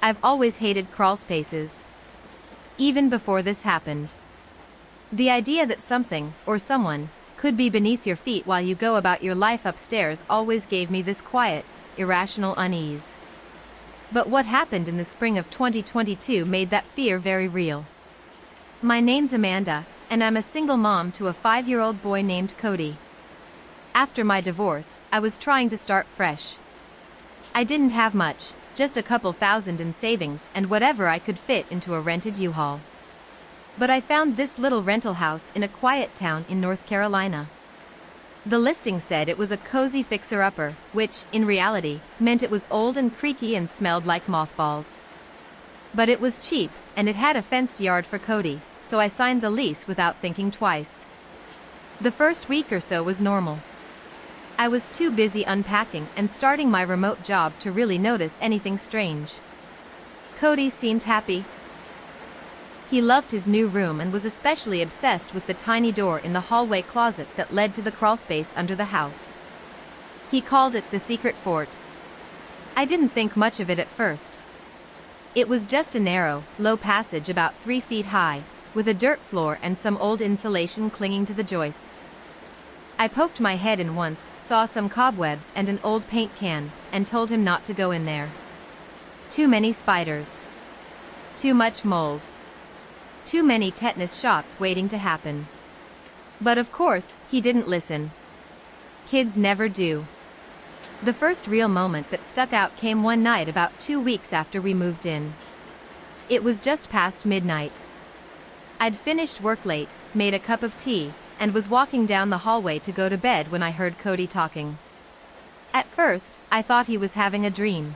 I've always hated crawlspaces. Even before this happened. The idea that something, or someone, could be beneath your feet while you go about your life upstairs always gave me this quiet, irrational unease. But what happened in the spring of 2022 made that fear very real. My name's Amanda, and I'm a single mom to a 5-year-old boy named Cody. After my divorce, I was trying to start fresh. I didn't have much, just a couple thousand in savings and whatever I could fit into a rented U-Haul. But I found this little rental house in a quiet town in North Carolina. The listing said it was a cozy fixer-upper, which, in reality, meant it was old and creaky and smelled like mothballs. But it was cheap, and it had a fenced yard for Cody, so I signed the lease without thinking twice. The first week or so was normal. I was too busy unpacking and starting my remote job to really notice anything strange. Cody seemed happy. He loved his new room and was especially obsessed with the tiny door in the hallway closet that led to the crawlspace under the house. He called it the secret fort. I didn't think much of it at first. It was just a narrow, low passage about 3 feet high, with a dirt floor and some old insulation clinging to the joists. I poked my head in once, saw some cobwebs and an old paint can, and told him not to go in there. Too many spiders. Too much mold. Too many tetanus shots waiting to happen. But of course, he didn't listen. Kids never do. The first real moment that stuck out came one night about 2 weeks after we moved in. It was just past midnight. I'd finished work late, made a cup of tea, and was walking down the hallway to go to bed when I heard Cody talking. At first, I thought he was having a dream.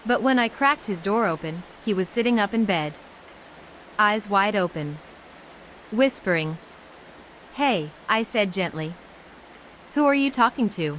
But when I cracked his door open, he was sitting up in bed. Eyes wide open. Whispering. "Hey," I said gently. "Who are you talking to?"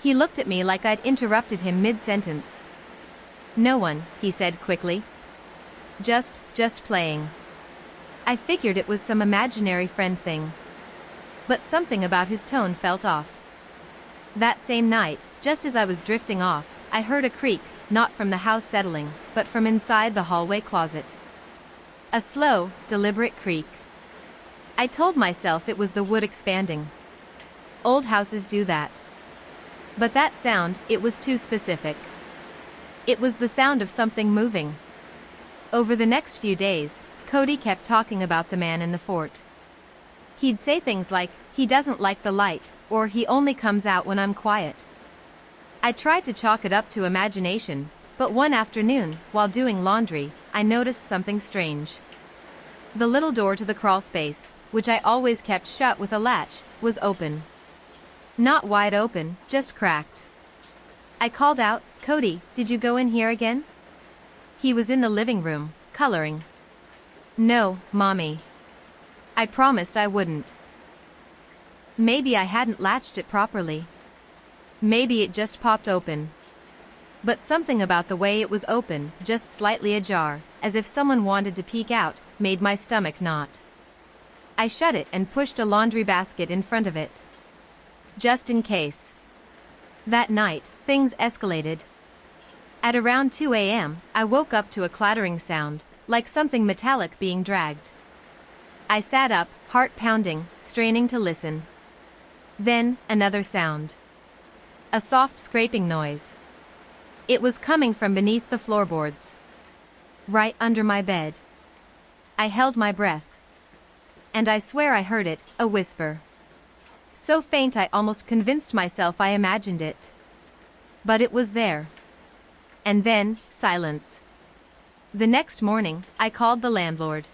He looked at me like I'd interrupted him mid-sentence. "No one," he said quickly. Just playing." I figured it was some imaginary friend thing. But something about his tone felt off. That same night, just as I was drifting off, I heard a creak, not from the house settling, but from inside the hallway closet. A slow, deliberate creak. I told myself it was the wood expanding. Old houses do that. But that sound, it was too specific. It was the sound of something moving. Over the next few days, Cody kept talking about the man in the fort. He'd say things like, "He doesn't like the light," or "He only comes out when I'm quiet." I tried to chalk it up to imagination, but one afternoon, while doing laundry, I noticed something strange. The little door to the crawlspace, which I always kept shut with a latch, was open. Not wide open, just cracked. I called out, "Cody, did you go in here again?" He was in the living room, coloring. "No, Mommy. I promised I wouldn't." Maybe I hadn't latched it properly. Maybe it just popped open. But something about the way it was open, just slightly ajar, as if someone wanted to peek out, made my stomach knot. I shut it and pushed a laundry basket in front of it. Just in case. That night, things escalated. At around 2 a.m., I woke up to a clattering sound, like something metallic being dragged. I sat up, heart pounding, straining to listen. Then, another sound. A soft scraping noise. It was coming from beneath the floorboards. Right under my bed. I held my breath. And I swear I heard it, a whisper. So faint I almost convinced myself I imagined it. But it was there. And then, silence. The next morning, I called the landlord.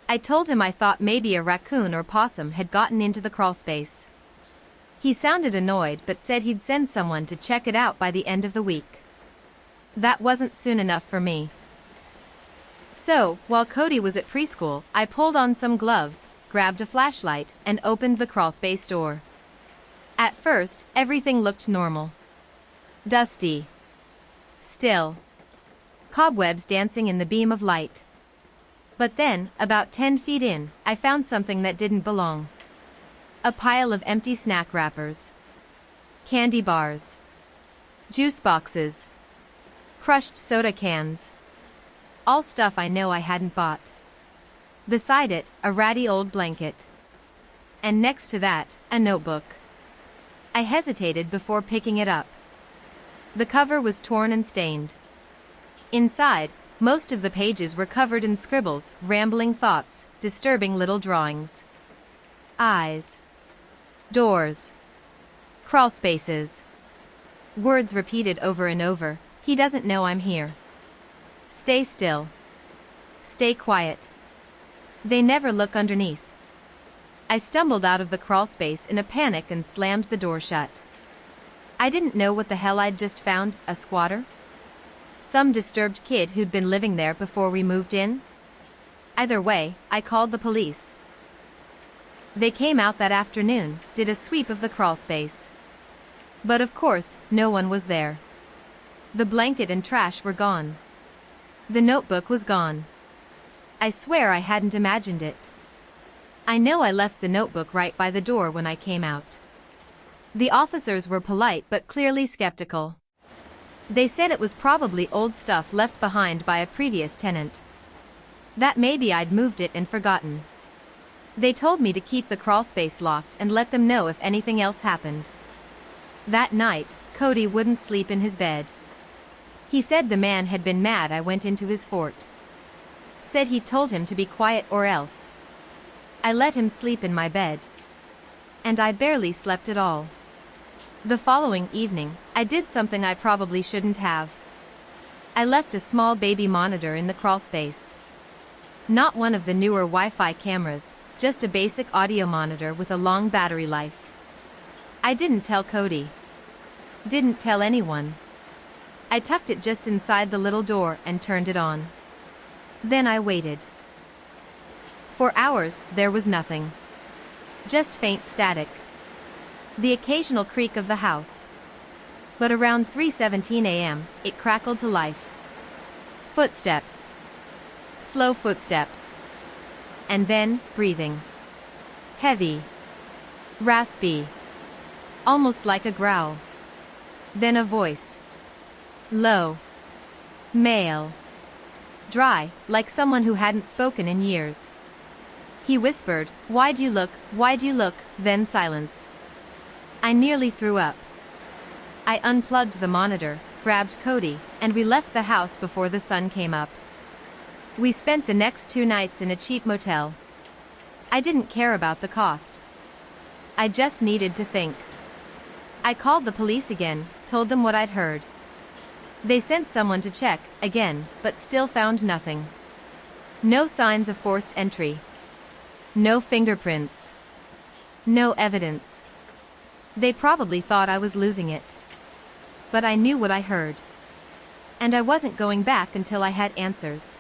I told him I thought maybe a raccoon or possum had gotten into the crawlspace. He sounded annoyed but said he'd send someone to check it out by the end of the week. That wasn't soon enough for me. So, while Cody was at preschool, I pulled on some gloves, grabbed a flashlight, and opened the crawlspace door. At first, everything looked normal. Dusty. Still. Cobwebs dancing in the beam of light. But then, about 10 feet in, I found something that didn't belong. A pile of empty snack wrappers. Candy bars. Juice boxes. Crushed soda cans. All stuff I know I hadn't bought. Beside it, a ratty old blanket. And next to that, a notebook. I hesitated before picking it up. The cover was torn and stained. Inside, most of the pages were covered in scribbles, rambling thoughts, disturbing little drawings. Eyes. Doors. Crawlspaces. Words repeated over and over. He doesn't know I'm here. Stay still. Stay quiet. They never look underneath. I stumbled out of the crawlspace in a panic and slammed the door shut. I didn't know what the hell I'd just found, a squatter? Some disturbed kid who'd been living there before we moved in? Either way, I called the police. They came out that afternoon, did a sweep of the crawlspace. But of course, no one was there. The blanket and trash were gone. The notebook was gone. I swear I hadn't imagined it. I know I left the notebook right by the door when I came out. The officers were polite but clearly skeptical. They said it was probably old stuff left behind by a previous tenant. That maybe I'd moved it and forgotten. They told me to keep the crawlspace locked and let them know if anything else happened. That night, Cody wouldn't sleep in his bed. He said the man had been mad I went into his fort. Said he told him to be quiet or else. I let him sleep in my bed. And I barely slept at all. The following evening, I did something I probably shouldn't have. I left a small baby monitor in the crawlspace. Not one of the newer Wi-Fi cameras, just a basic audio monitor with a long battery life. I didn't tell Cody. Didn't tell anyone. I tucked it just inside the little door and turned it on. Then I waited. For hours, there was nothing. Just faint static. The occasional creak of the house. But around 3:17 a.m., it crackled to life. Footsteps. Slow footsteps. And then, breathing. Heavy. Raspy. Almost like a growl. Then a voice. Low. Male. Dry, like someone who hadn't spoken in years. He whispered, "Why'd you look, why'd you look?" Then silence. I nearly threw up. I unplugged the monitor, grabbed Cody, and we left the house before the sun came up. We spent the next 2 nights in a cheap motel. I didn't care about the cost. I just needed to think. I called the police again, told them what I'd heard. They sent someone to check, again, but still found nothing. No signs of forced entry. No fingerprints. No evidence. They probably thought I was losing it. But I knew what I heard. And I wasn't going back until I had answers.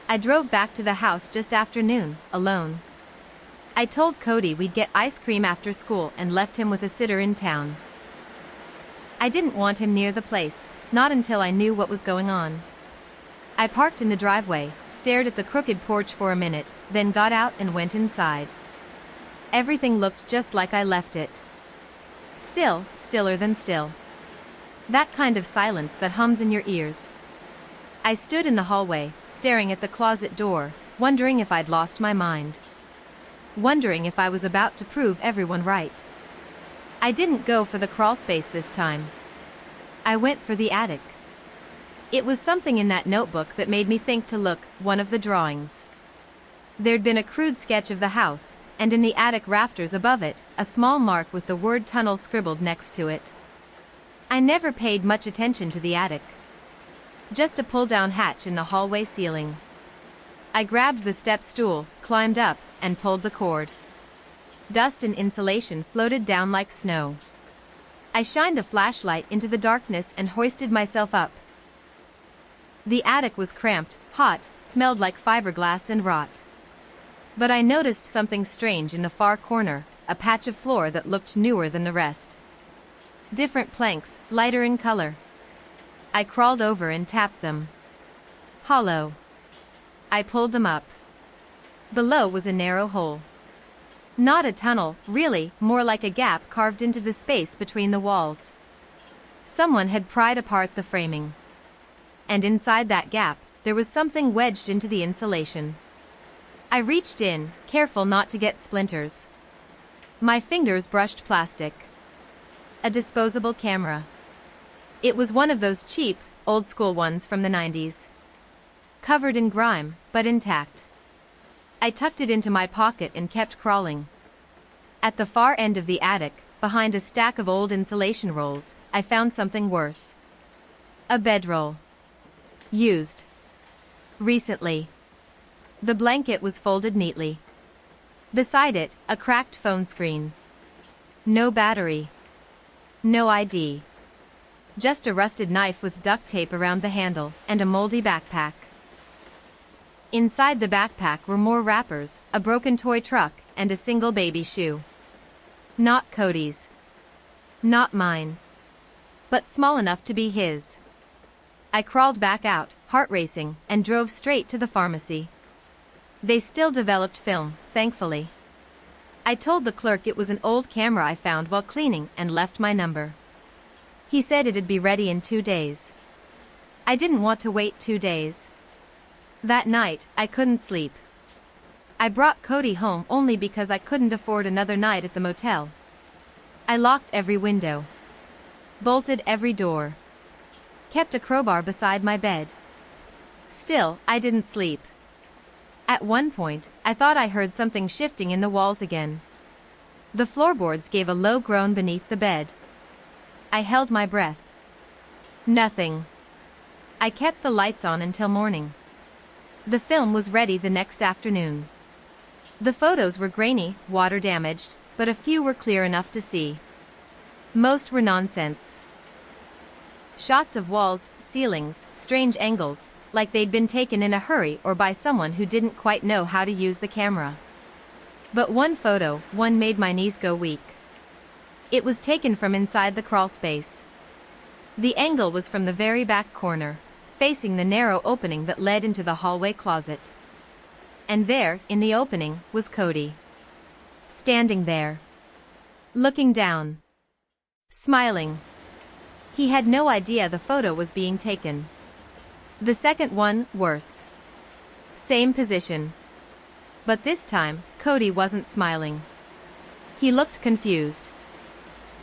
I drove back to the house just after noon, alone. I told Cody we'd get ice cream after school and left him with a sitter in town. I didn't want him near the place, not until I knew what was going on. I parked in the driveway, stared at the crooked porch for a minute, then got out and went inside. Everything looked just like I left it. Still, stiller than still. That kind of silence that hums in your ears. I stood in the hallway, staring at the closet door, wondering if I'd lost my mind. Wondering if I was about to prove everyone right. I didn't go for the crawlspace this time. I went for the attic. It was something in that notebook that made me think to look, one of the drawings. There'd been a crude sketch of the house, and in the attic rafters above it, a small mark with the word tunnel scribbled next to it. I never paid much attention to the attic. Just a pull-down hatch in the hallway ceiling. I grabbed the step stool, climbed up, and pulled the cord. Dust and insulation floated down like snow. I shined a flashlight into the darkness and hoisted myself up. The attic was cramped, hot, smelled like fiberglass and rot. But I noticed something strange in the far corner, a patch of floor that looked newer than the rest. Different planks, lighter in color. I crawled over and tapped them. Hollow. I pulled them up. Below was a narrow hole. Not a tunnel, really, more like a gap carved into the space between the walls. Someone had pried apart the framing. and inside that gap, there was something wedged into the insulation. I reached in, careful not to get splinters. My fingers brushed plastic. A disposable camera. It was one of those cheap, old-school ones from the 90s. Covered in grime, but intact. I tucked it into my pocket and kept crawling. At the far end of the attic, behind a stack of old insulation rolls, I found something worse. A bedroll. Used. Recently. The blanket was folded neatly. Beside it, a cracked phone screen. No battery. No ID. Just a rusted knife with duct tape around the handle, and a moldy backpack. Inside the backpack were more wrappers, a broken toy truck, and a single baby shoe. Not Cody's. Not mine. But small enough to be his. I crawled back out, heart racing, and drove straight to the pharmacy. They still developed film, thankfully. I told the clerk it was an old camera I found while cleaning and left my number. He said it'd be ready in 2 days. I didn't want to wait 2 days. That night, I couldn't sleep. I brought Cody home only because I couldn't afford another night at the motel. I locked every window. Bolted every door. Kept a crowbar beside my bed. Still, I didn't sleep. At one point, I thought I heard something shifting in the walls again. The floorboards gave a low groan beneath the bed. I held my breath. Nothing. I kept the lights on until morning. The film was ready the next afternoon. The photos were grainy, water-damaged, but a few were clear enough to see. Most were nonsense. Shots of walls, ceilings, strange angles, like they'd been taken in a hurry or by someone who didn't quite know how to use the camera. But one made my knees go weak. It was taken from inside the crawlspace. The angle was from the very back corner, facing the narrow opening that led into the hallway closet. And there, in the opening, was Cody. Standing there. Looking down. Smiling. He had no idea the photo was being taken. The second one, worse. Same position. But this time, Cody wasn't smiling. He looked confused.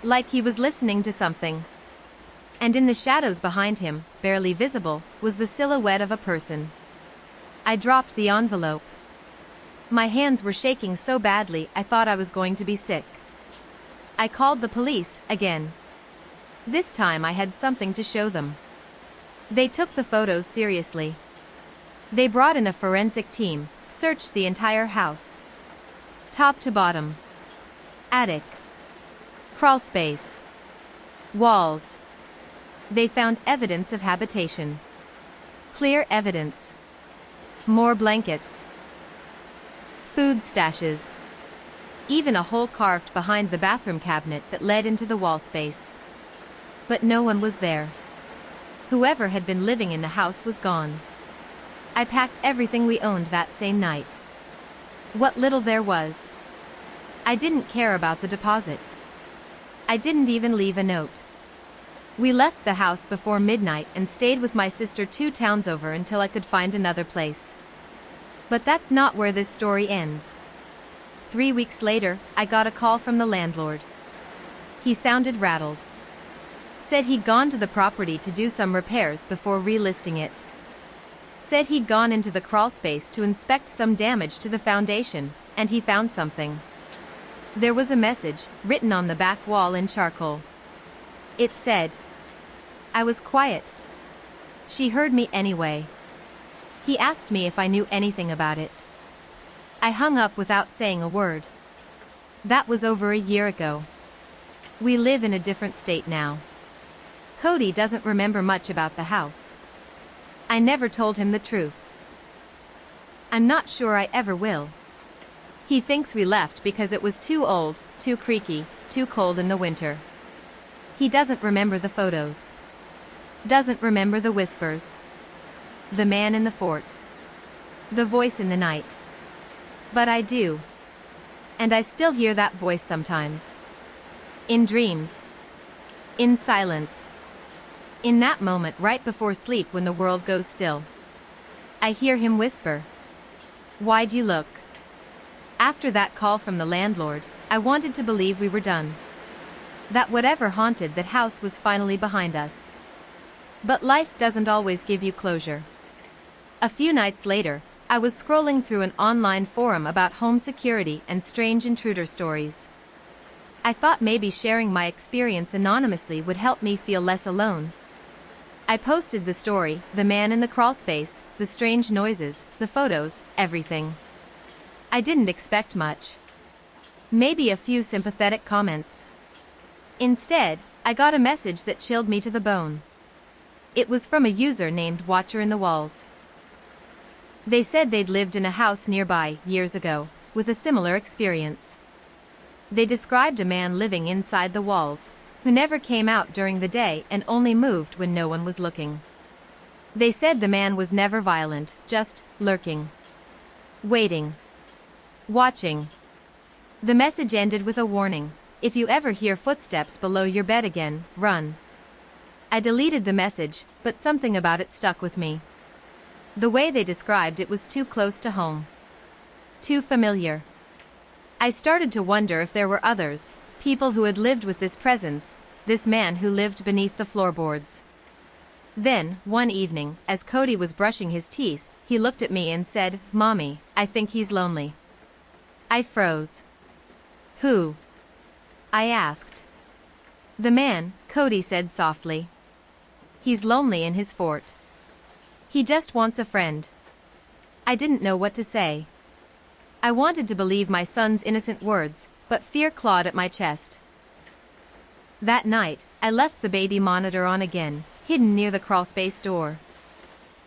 Like he was listening to something. And in the shadows behind him, barely visible, was the silhouette of a person. I dropped the envelope. My hands were shaking so badly I thought I was going to be sick. I called the police, again. This time I had something to show them. They took the photos seriously. They brought in a forensic team, searched the entire house. Top to bottom. Attic. Crawlspace. Walls. They found evidence of habitation. Clear evidence. More blankets. Food stashes. Even a hole carved behind the bathroom cabinet that led into the wall space. But no one was there. Whoever had been living in the house was gone. I packed everything we owned that same night. What little there was. I didn't care about the deposit. I didn't even leave a note. We left the house before midnight and stayed with my sister 2 towns over until I could find another place. But that's not where this story ends. 3 weeks later, I got a call from the landlord. He sounded rattled. Said he'd gone to the property to do some repairs before relisting it. Said he'd gone into the crawlspace to inspect some damage to the foundation, and he found something. There was a message, written on the back wall in charcoal. It said, "I was quiet. She heard me anyway." He asked me if I knew anything about it. I hung up without saying a word. That was over a year ago. We live in a different state now. Cody doesn't remember much about the house. I never told him the truth. I'm not sure I ever will. He thinks we left because it was too old, too creaky, too cold in the winter. He doesn't remember the photos. Doesn't remember the whispers. The man in the fort. The voice in the night. But I do. And I still hear that voice sometimes. In dreams. In silence. In that moment right before sleep when the world goes still, I hear him whisper, "Why'd you look?" After that call from the landlord, I wanted to believe we were done. That whatever haunted that house was finally behind us. But life doesn't always give you closure. A few nights later, I was scrolling through an online forum about home security and strange intruder stories. I thought maybe sharing my experience anonymously would help me feel less alone. I posted the story, the man in the crawlspace, the strange noises, the photos, everything. I didn't expect much. Maybe a few sympathetic comments. Instead, I got a message that chilled me to the bone. It was from a user named Watcher in the Walls. They said they'd lived in a house nearby, years ago, with a similar experience. They described a man living inside the walls, who never came out during the day and only moved when no one was looking. They said the man was never violent, just lurking. Waiting. Watching. The message ended with a warning: if you ever hear footsteps below your bed again, run. I deleted the message, but something about it stuck with me. The way they described it was too close to home. Too familiar. I started to wonder if there were others, people who had lived with this presence, this man who lived beneath the floorboards. Then, one evening, as Cody was brushing his teeth, he looked at me and said, "Mommy, I think he's lonely." I froze. "Who?" I asked. "The man," Cody said softly. "He's lonely in his fort. He just wants a friend." I didn't know what to say. I wanted to believe my son's innocent words, but fear clawed at my chest. That night, I left the baby monitor on again, hidden near the crawlspace door.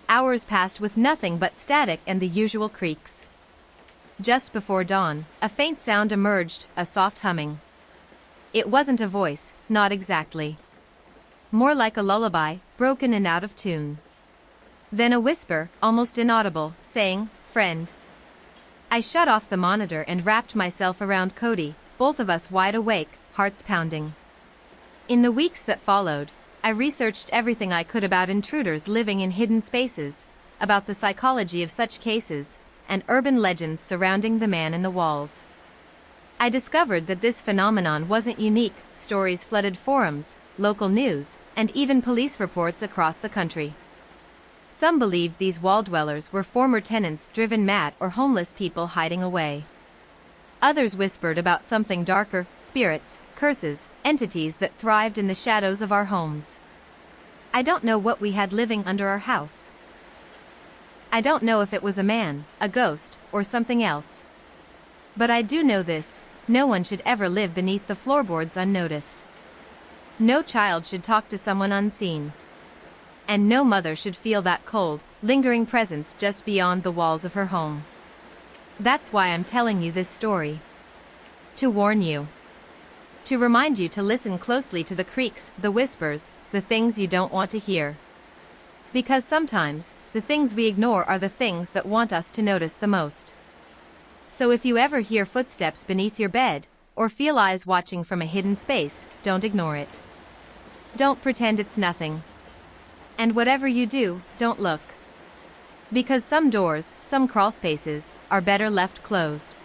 Hours passed with nothing but static and the usual creaks. Just before dawn, a faint sound emerged, a soft humming. It wasn't a voice, not exactly. More like a lullaby, broken and out of tune. Then a whisper, almost inaudible, saying, "Friend." I shut off the monitor and wrapped myself around Cody, both of us wide awake, hearts pounding. In the weeks that followed, I researched everything I could about intruders living in hidden spaces, about the psychology of such cases, and urban legends surrounding the man in the walls. I discovered that this phenomenon wasn't unique. Stories flooded forums, local news, and even police reports across the country. Some believed these wall dwellers were former tenants driven mad or homeless people hiding away. Others whispered about something darker, spirits, curses, entities that thrived in the shadows of our homes. I don't know what we had living under our house. I don't know if it was a man, a ghost, or something else. But I do know this: no one should ever live beneath the floorboards unnoticed. No child should talk to someone unseen. And no mother should feel that cold, lingering presence just beyond the walls of her home. That's why I'm telling you this story. To warn you. To remind you to listen closely to the creaks, the whispers, the things you don't want to hear. Because sometimes, the things we ignore are the things that want us to notice the most. So if you ever hear footsteps beneath your bed, or feel eyes watching from a hidden space, don't ignore it. Don't pretend it's nothing. And whatever you do, don't look. Because some doors, some crawlspaces, are better left closed.